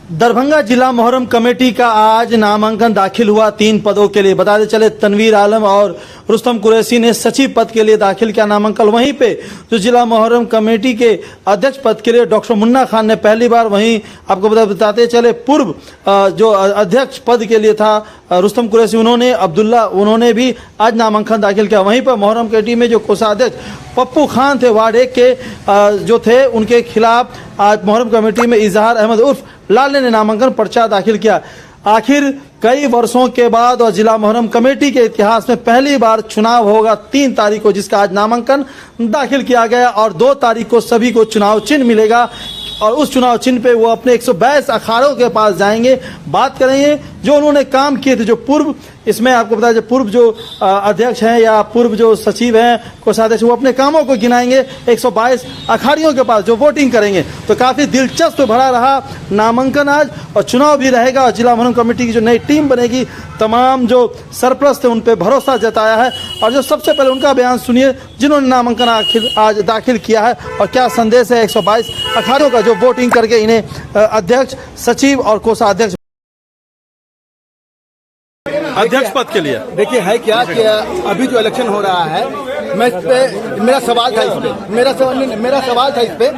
दरभंगा जिला मोहर्रम कमेटी का आज नामांकन दाखिल हुआ 3 पदों के लिए। बताते चले तनवीर आलम और रुस्तम कुरैशी ने सचिव पद के लिए दाखिल किया नामांकन। वहीं पे जो जिला मोहर्रम कमेटी के अध्यक्ष पद के लिए डॉक्टर मुन्ना खान ने पहली बार, वहीं आपको बताते चले पूर्व जो अध्यक्ष पद के लिए था रुस्तम कुरैशी, उन्होंने भी आज नामांकन दाखिल किया। वहीं पर मोहर्रम कमेटी में जो कोषाध्यक्ष पप्पू खान थे, वार्ड 1 के जो थे, उनके खिलाफ आज मोहर्रम कमेटी में इजहार अहमद उर्फ लाले ने नामांकन पर्चा दाखिल किया। आखिर कई वर्षों के बाद और जिला मोहर्रम कमेटी के इतिहास में पहली बार चुनाव होगा 3 तारीख को, जिसका आज नामांकन दाखिल किया गया और 2 तारीख को सभी को चुनाव चिन्ह मिलेगा और उस चुनाव चिन्ह पे वो अपने 122 अखाड़ों के पास जाएंगे। बात करेंगे जो उन्होंने काम किए थे, जो पूर्व, इसमें आपको बताया जो पूर्व जो अध्यक्ष हैं या पूर्व जो सचिव हैं, कोषाध्यक्ष, वो अपने कामों को गिनाएंगे 122 अखाड़ियों के पास जो वोटिंग करेंगे। तो काफ़ी दिलचस्प भरा रहा नामांकन आज, और चुनाव भी रहेगा और जिला मोहर्रम कमेटी की जो नई टीम बनेगी, तमाम जो सरपरस्त थे उन पर भरोसा जताया है। और जो सबसे पहले उनका बयान सुनिए जिन्होंने नामांकन आज दाखिल किया है और क्या संदेश है 122 अखाड़ों का जो वोटिंग करके इन्हें अध्यक्ष, सचिव और कोषाध्यक्ष अध्यक्ष पद के लिए। देखिए है क्या कि अभी जो इलेक्शन हो रहा है, मैं इस पे मेरा सवाल था इस पे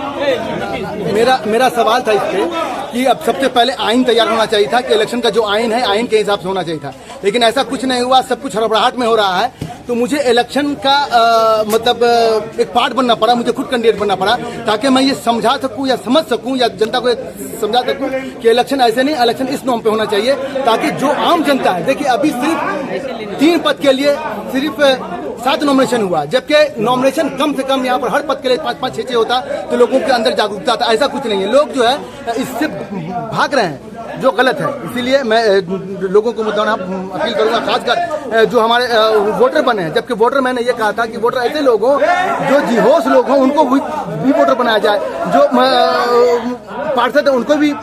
कि अब सबसे पहले आइन तैयार होना चाहिए था कि इलेक्शन का जो आइन है, आइन के हिसाब से होना चाहिए था, लेकिन ऐसा कुछ नहीं हुआ। सब कुछ हड़बड़ाहट में हो रहा है। तो मुझे इलेक्शन का मतलब एक पार्ट बनना पड़ा, मुझे खुद कैंडिडेट बनना पड़ा, ताकि मैं ये समझा सकूं या समझ सकूं या जनता को समझा सकूं कि इलेक्शन ऐसे नहीं, इलेक्शन इस नॉर्म पे होना चाहिए, ताकि जो आम जनता है, देखिए अभी सिर्फ 3 पद के लिए सिर्फ 7 नॉमिनेशन हुआ, जबकि नॉमिनेशन कम से कम यहाँ पर हर पद के लिए 5-5, 6-6 होता तो लोगों के अंदर जागरूकता था। ऐसा कुछ नहीं है, लोग जो है इससे भाग रहे हैं, जो गलत है। इसीलिए मैं लोगों को मुद्दा अपील करूंगा, खासकर जो हमारे वोटर बने हैं, जबकि वोटर, मैंने ये कहा था कि वोटर ऐसे लोग हों जो जिहोश लोग हों, उनको भी वोटर बनाया जाए, जो पार्षद है उनको भी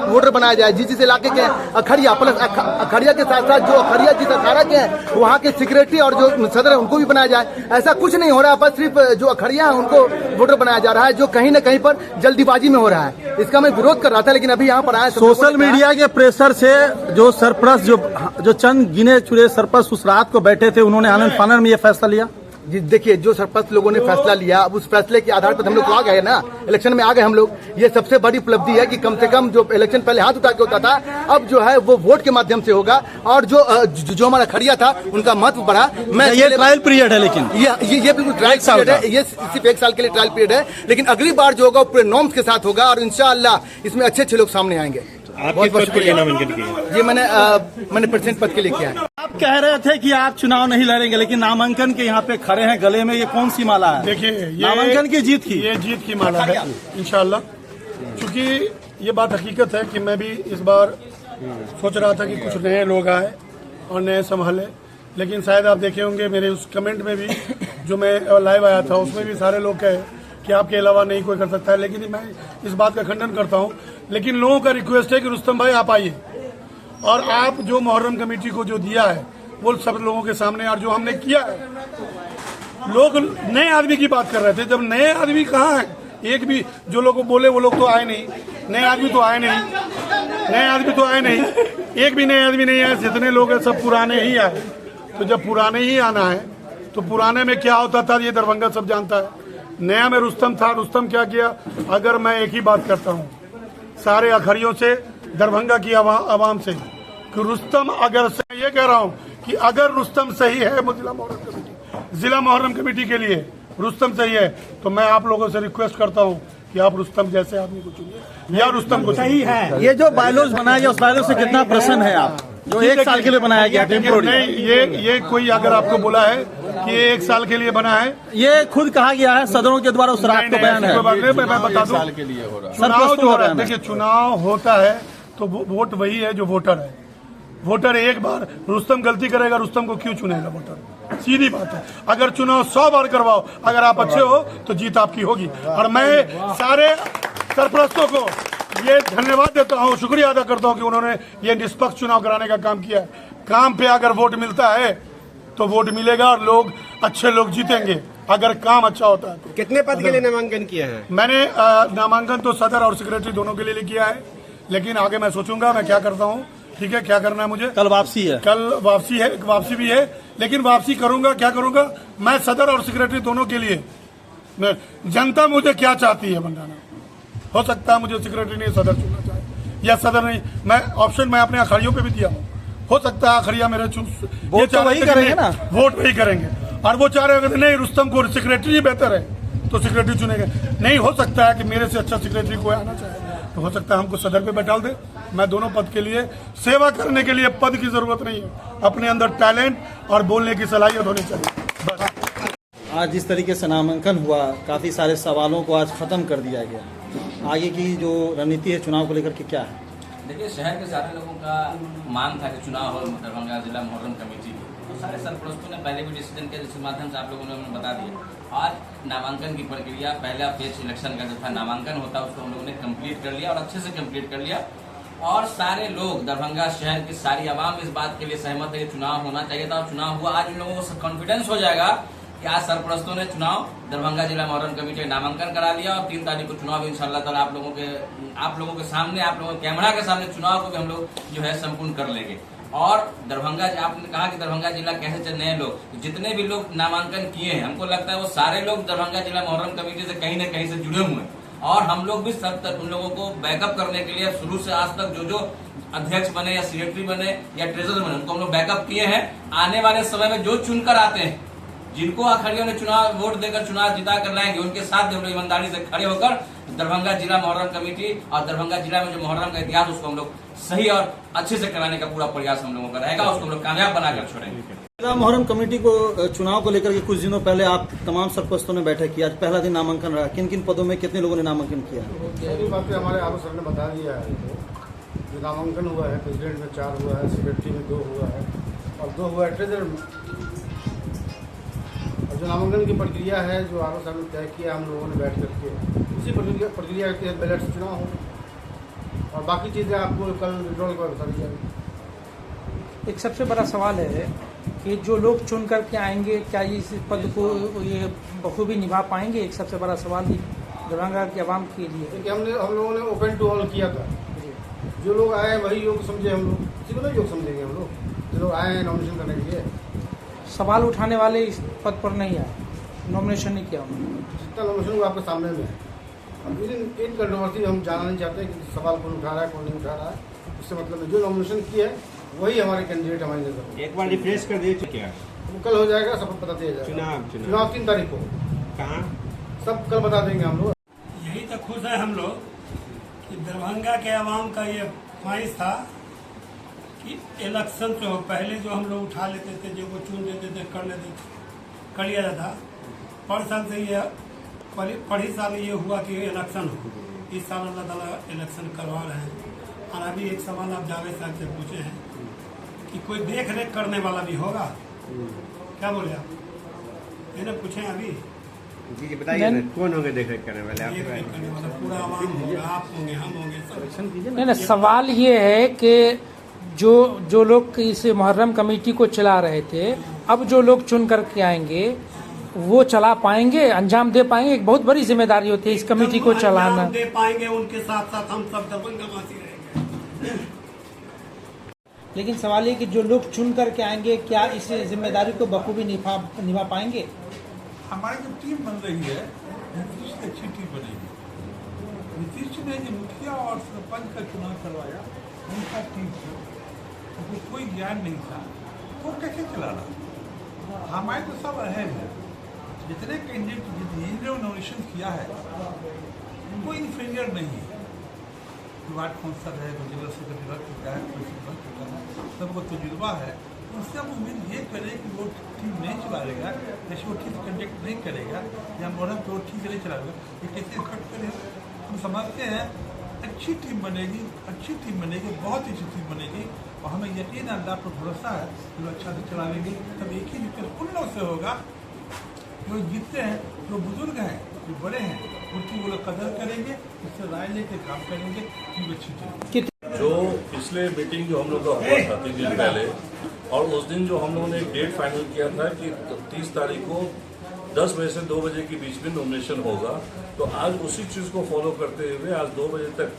वोटर बनाया जाए, जिस इलाके के अखड़िया प्लस अखड़िया के साथ साथ जो अखड़िया जिस अखाड़ा के हैं वहाँ के सेक्रेटरी और जो सदर है उनको भी बनाया जाए। ऐसा कुछ नहीं हो रहा, बस सिर्फ जो अखड़िया है उनको वोटर बनाया जा रहा है, जो कहीं न कहीं पर जल्दीबाजी में हो रहा है। इसका मैं विरोध कर रहा था, लेकिन अभी यहाँ पर आया सोशल मीडिया के प्रेशर से जो सरपरस्त जो चंद गिने चुने सरपरस्त उस रात को बैठे थे, उन्होंने आनंद फानन में ये फैसला लिया। जी देखिए, जो सरपंच लोगों ने फैसला लिया, अब उस फैसले के आधार पर हम लोग तो आ गए ना, इलेक्शन में आ गए हम लोग। ये सबसे बड़ी उपलब्धि है कि कम से कम जो इलेक्शन पहले हाथ उठा के होता था, अब जो है वो वोट के माध्यम से होगा, और जो हमारा खड़िया था उनका महत्व बढ़ा। मैं ये ट्रायल पीरियड है, लेकिन ये बिल्कुल ट्रायल पीरियड है, ये सिर्फ 1 साल के लिए ट्रायल पीरियड है, लेकिन अगली बार जो होगा वो पूरे नॉर्म्स के साथ होगा और इंशाअल्लाह इसमें अच्छे लोग सामने आएंगे। बहुत बहुत शुक्रिया। जी मैंने प्रेसिडेंट पद के लिए किया है। आप कह रहे थे कि आप चुनाव नहीं लड़ेंगे, लेकिन नामांकन के यहाँ पे खड़े हैं, गले में ये कौन सी माला है? देखिए, नामांकन की जीत की, ये जीत की माला है इंशाल्लाह। क्योंकि ये बात हकीकत है कि मैं भी इस बार सोच रहा था कि कुछ नए लोग आए और नए संभाले, लेकिन शायद आप देखे होंगे मेरे उस कमेंट में भी जो मैं लाइव आया था, उसमें भी सारे लोग कहे कि आपके अलावा नहीं कोई कर सकता है, लेकिन मैं इस बात का खंडन करता हूं। लेकिन लोगों का रिक्वेस्ट है कि रुस्तम भाई आप आइए, और आप जो मोहर्रम कमेटी को जो दिया है वो सब लोगों के सामने, और जो हमने किया है, लोग नए आदमी की बात कर रहे थे, जब नए आदमी कहाँ है? एक भी जो लोग बोले वो लोग तो आए नहीं, नए आदमी तो आए नहीं, एक भी नए आदमी नहीं आए। जितने लोग हैं सब पुराने ही आए। तो जब पुराने ही आना है तो पुराने में क्या होता था ये दरभंगा सब जानता है। नया में रुस्तम था, रुस्तम क्या किया? अगर मैं एक ही बात करता हूँ सारे अखड़ियों से, दरभंगा की आवाम से, कि रुस्तम, अगर ये कह रहा हूँ कि अगर रुस्तम सही है जिला मोहर्रम कमेटी के लिए रुस्तम सही है, तो मैं आप लोगों से रिक्वेस्ट करता हूँ कि आप रुस्तम जैसे आदमी को चुनिए, या रुस्तम को सही है। ये जो बायलॉज बनाया गया, उस बायलॉज से कितना प्रसन्न है आप, जो 1 साल के लिए बनाया गया? नहीं, ये कोई अगर आपको बोला है कि ये 1 साल के लिए बना है, ये खुद कहा गया है सदनों के द्वारा, उस रात को बयान है। मैं बता दूं, चुनाव जो हो रहा है, देखिए चुनाव होता है तो वोट वही है जो वोटर है। वोटर एक बार, रुस्तम गलती करेगा, रुस्तम को क्यों चुनेगा वोटर? सीधी बात है। अगर चुनाव 100 बार करवाओ, अगर आप अच्छे हो तो जीत आपकी होगी। और मैं सारे सरपरस्तों को ये धन्यवाद देता हूँ, शुक्रिया अदा करता हूँ कि उन्होंने ये निष्पक्ष चुनाव कराने का काम किया है। काम पे अगर वोट मिलता है तो वोट मिलेगा और लोग, अच्छे लोग जीतेंगे, अगर काम अच्छा होता है तो। कितने पद के लिए नामांकन किया है? मैंने नामांकन तो सदर और सेक्रेटरी दोनों के लिए किया है। लेकिन आगे मैं सोचूंगा मैं क्या करता हूँ। ठीक है, क्या करना है मुझे। कल वापसी है, कल वापसी है, वापसी भी है, लेकिन वापसी करूंगा क्या करूंगा मैं सदर और सेक्रेटरी दोनों के लिए। मैं जनता मुझे क्या चाहती है बनाना, हो सकता है मुझे सेक्रेटरी नहीं सदर चुनना चाहे या सदर नहीं, मैं ऑप्शन मैं अपने अखाड़ियों पे भी दिया हूँ। हो सकता है अखड़िया मेरे वोट तो वही करेंगे ना, वोट वही करेंगे। और वो चाह रहे नहीं रुस्तम को सेक्रेटरी ही बेहतर है तो सेक्रेटरी चुनेंगे। नहीं, हो सकता है कि मेरे से अच्छा सेक्रेटरी कोई आना चाहे तो हो सकता है हमको सदर पे बैठा दे। मैं दोनों पद के लिए सेवा करने के लिए पद की जरूरत नहीं है, अपने अंदर टैलेंट और बोलने की सलाहियत होनी चाहिए बस। आज जिस तरीके से नामांकन हुआ, काफ़ी सारे सवालों को आज खत्म कर दिया गया। आगे की जो रणनीति है चुनाव को लेकर के क्या है? देखिए, शहर के सारे लोगों का मांग था कि चुनाव हो दरभंगा जिला मुहर्रम कमेटी की, तो सारे सरपरस्तों ने पहले भी डिसीजन किया, जिसके माध्यम से आप लोगों ने हमें बता दिया। आज नामांकन की प्रक्रिया, पहला फेज इलेक्शन का जो था नामांकन होता उसको हम लोगों ने कंप्लीट कर लिया और अच्छे से कंप्लीट कर लिया। और सारे लोग दरभंगा शहर की सारी आवाम इस बात के लिए सहमत है कि चुनाव होना चाहिए था और चुनाव हुआ। आज इन लोगों को कॉन्फिडेंस हो जाएगा कि आज सरपरस्तों ने चुनाव दरभंगा जिला मुहर्रम कमेटी का नामांकन करा लिया और 3 तारीख को चुनाव इंशाल्लाह ताला आप लोगों के सामने, आप लोगों के कैमरा के सामने चुनाव को भी हम लोग जो है संपूर्ण कर लेंगे। और दरभंगा, आपने कहा कि दरभंगा जिला कैसे चल, नए लोग जितने भी लोग नामांकन किए हैं, हमको लगता है वो सारे लोग दरभंगा जिला मुहर्रम कमेटी से कहीं न कहीं से जुड़े हुए हैं और हम लोग भी सब तक उन लोगों को बैकअप करने के लिए शुरू से आज तक जो अध्यक्ष बने या सेक्रेटरी बने या ट्रेजरर बने उनको हम लोग बैकअप किए हैं। आने वाले समय में जो चुनकर आते हैं, जिनको अखाड़ियों ने चुनाव वोट देकर चुनाव जिता कर लाएंगे, उनके साथ हम लोग ईमानदारी से खड़े होकर दरभंगा जिला मुहर्रम कमेटी और दरभंगा जिला में जो मुहर्रम का इतिहास उसको हम लोग सही और अच्छे से कराने का पूरा प्रयास हम लोगों का रहेगा, उसको हम लोग कामयाब बनाकर छोड़ेंगे। जिला मुहर्रम कमेटी को चुनाव को लेकर के कुछ दिनों पहले आप तमाम सरपरस्तों ने बैठक की, आज पहला दिन नामांकन रहा। किन किन पदों में कितने लोगों ने नामांकन किया? सारी बातें हमारे आरोप सर ने बता दिया है। जो नामांकन हुआ है प्रेसिडेंट में 4 हुआ है, सेक्रेटरी में 2 हुआ है और 2 हुआ है ट्रेजरर में। और जो नामांकन की प्रक्रिया है जो आरोप सर ने तय किया हम लोगों ने बैठ करके, उसी प्रक्रिया के तहत बैलेट से चुनाव हो और बाकी चीज़ें आपको कल विड्रॉल कर बता दी जाएगी। एक सबसे बड़ा सवाल है कि जो लोग चुन करके आएंगे क्या इस पद को ये बखूबी निभा पाएंगे? एक सबसे बड़ा सवाल ही दरभंगा के आवाम के लिए। क्योंकि हम लोगों ने ओपन टू ऑल किया था, जो लोग आए वही योग समझे हम लोग, किसी को नहीं योग समझेंगे हम लोग। जो लोग आए हैं नॉमिनेशन करने के लिए, सवाल उठाने वाले इस पद पर नहीं आए, नॉमिनेशन नहीं किया उन्होंने। जितना नॉमिनेशन वो आपके सामने में है। अब इन कंट्रोवर्सी हम जानना नहीं चाहते कि सवाल कौन उठा रहा है कौन नहीं उठा रहा है, उससे मतलब है जो नॉमिनेशन किया है वही हमारे कैंडिडेट हमारी नजर में। एक बार रिफ्रेश कर दिए क्या? वो कल हो जाएगा, सब पता दिया जाएगा। चुनाव 3 तारीख को, कहाँ? सब कल बता देंगे हम लोग। यही तो खुश है हम लोग कि दरभंगा के आवाम का ये ख्वाहिश था कि इलेक्शन से हो पहले जो हम लोग उठा लेते थे, जो वो चुन देते थे, कर लिया जाता। पर साल से ये पढ़ी साल ये हुआ कि इलेक्शन हो, इस साल अल्लाह ताला इलेक्शन करवा रहे हैं। और अभी एक सवाल आप जावेद साहब से पूछे हैं कि कोई देख रेख करने वाला भी होगा, क्या बोले आप? ये ना पूछे अभी जी बताइए ना, कौन होंगे देख रेख करने वाले? देख रेख करने वाला पूरा आवाम होगा, आप होंगे, हम होंगे, सब। नहीं, सवाल ये है कि जो लोग इस मुहर्रम कमेटी को चला रहे थे, अब जो लोग चुन करके आएंगे वो चला पाएंगे, अंजाम दे पाएंगे? एक बहुत बड़ी जिम्मेदारी होती है इस कमेटी को चलाना। दे पाएंगे, उनके साथ साथ हम सब दरभंगावासी रहेंगे। लेकिन सवाल ये कि जो लोग चुन करके आएंगे क्या इस जिम्मेदारी को बखूबी निभा पाएंगे? हमारी जो टीम बन रही है नीतीश की अच्छी टीम बनेगी। नीतीश ने जो मुखिया और सरपंच का चुनाव करवाया उनका टीम थी, उनको कोई ज्ञान नहीं था, वो कैसे चला रहा? हमारे तो सब अहम है, जितने कैंडिडेट जिन्होंने नॉमिनेशन किया है कोई इन्फीरियर नहीं है। वार्ड काउंसलर है, जनरल सेक्रेटरी रह चुका है, प्रेसिडेंट रह चुका है, सबको तजुर्बा है। उससे हम उम्मीद ये करें कि वो टीम नहीं चलाएगा, जैसे वो ठीक कंडक्ट नहीं करेगा या मुहर्रम को ठीक नहीं चलाएगा, ये कैसे इफेक्ट करे। हम समझते हैं अच्छी टीम बनेगी, अच्छी टीम बनेगी, बहुत अच्छी टीम बनेगी और हमें यकीन अल्लाह पर भरोसा है कि वो अच्छा से चला लेंगे। तब एक ही दिक्कत उन लोग से होगा जो जीतते हैं, जो बुजुर्ग हैं, जो बड़े हैं, उनकी वो लोग कदर करेंगे, उससे राय लेके काम करेंगे, टीम अच्छी चलेगी। जो पिछले मीटिंग जो हम लोग का हुआ था 3 दिन पहले, और उस दिन जो हम लोगों ने एक डेट फाइनल किया था कि 30 तारीख को 10 बजे से 2 बजे के बीच में नॉमिनेशन होगा, तो आज उसी चीज़ को फॉलो करते हुए आज 2 बजे तक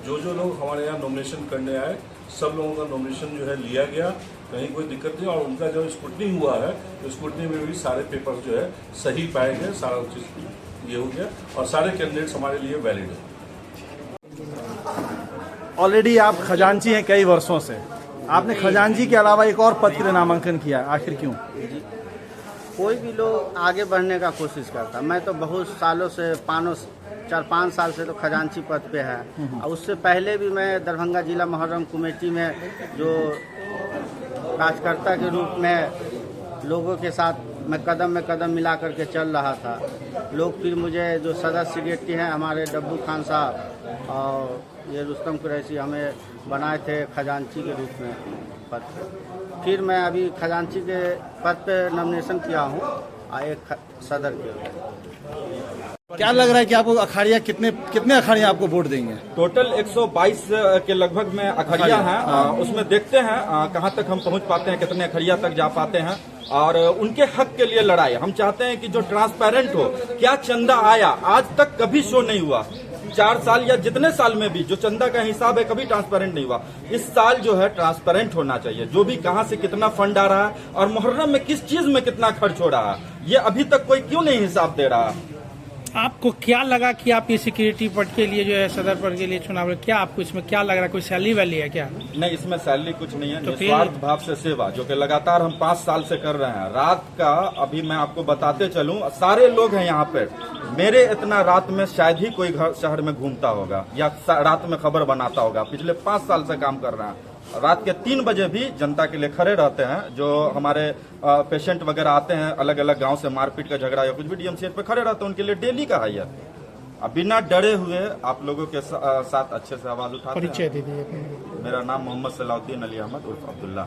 जो लोग हमारे यहाँ नॉमिनेशन करने आए सब लोगों का नॉमिनेशन जो है लिया गया, कहीं कोई दिक्कत नहीं। और उनका जो स्क्रूटनी हुआ है, तो स्क्रूटनी में भी सारे पेपर जो है सही पाए गए, सारा चीज ये हो गया और सारे कैंडिडेट्स हमारे लिए वैलिड है। ऑलरेडी आप खजांची हैं कई वर्षों से, आपने खजांची के अलावा एक और पद के लिए नामांकन किया, आखिर क्यों? कोई भी लोग आगे बढ़ने का कोशिश करता। मैं तो बहुत सालों से 4-5 साल से तो खजांची पद पे है, और उससे पहले भी मैं दरभंगा जिला मुहर्रम कमेटी में जो कार्यकर्ता के रूप में लोगों के साथ मैं कदम में कदम मिला करके चल रहा था। लोग फिर मुझे जो सदस्य सेक्रेटरी हैं हमारे डब्बू खान साहब और ये रुस्तम कुरैशी हमें बनाए थे खजांची के रूप में पद पे। फिर मैं अभी खजांची के पद पे नॉमिनेशन किया हूँ और एक सदर के रूप। क्या लग रहा है कि आपको अखाड़िया कितने अखाड़ियाँ आपको वोट देंगे? टोटल 122 के लगभग में अखड़िया हैं। उसमें देखते हैं कहां तक हम पहुंच पाते हैं, कितने अखड़िया तक जा पाते हैं। और उनके हक के लिए लड़ाई हम चाहते हैं कि जो ट्रांसपेरेंट हो। क्या चंदा आया आज तक कभी शो नहीं हुआ, 4 साल या जितने साल में भी जो चंदा का हिसाब है कभी ट्रांसपेरेंट नहीं हुआ। इस साल जो है ट्रांसपेरेंट होना चाहिए, जो भी कहां से कितना फंड आ रहा है और मुहर्रम में किस चीज में कितना खर्च हो रहा है, ये अभी तक कोई क्यों नहीं हिसाब दे रहा। आपको क्या लगा कि आप ये सिक्योरिटी पद के लिए जो है सदर पद के लिए चुनाव, क्या आपको इसमें क्या लग रहा है, कोई सैलरी वैली है क्या? नहीं, इसमें सैलरी कुछ नहीं है। तो निस्वार्थ भाव से सेवा जो कि लगातार हम 5 साल से कर रहे हैं। रात का अभी मैं आपको बताते चलूं, सारे लोग हैं यहाँ पे, मेरे इतना रात में शायद ही कोई घर शहर में घूमता होगा या रात में खबर बनाता होगा। पिछले 5 साल से काम कर रहे हैं। रात के 3 बजे भी जनता के लिए खड़े रहते हैं। जो हमारे पेशेंट वगैरह आते हैं अलग अलग गांव से, मारपीट का झगड़ा या कुछ भी, डीएमसीएच पे खड़े रहते हैं, उनके लिए डेली का है ये। अब बिना डरे हुए आप लोगों के साथ अच्छे से आवाज उठाते हैं। परिचय दे दीजिए। मेरा नाम मोहम्मद सलाउद्दीन अली अहमद उर्फ अब्दुल्ला।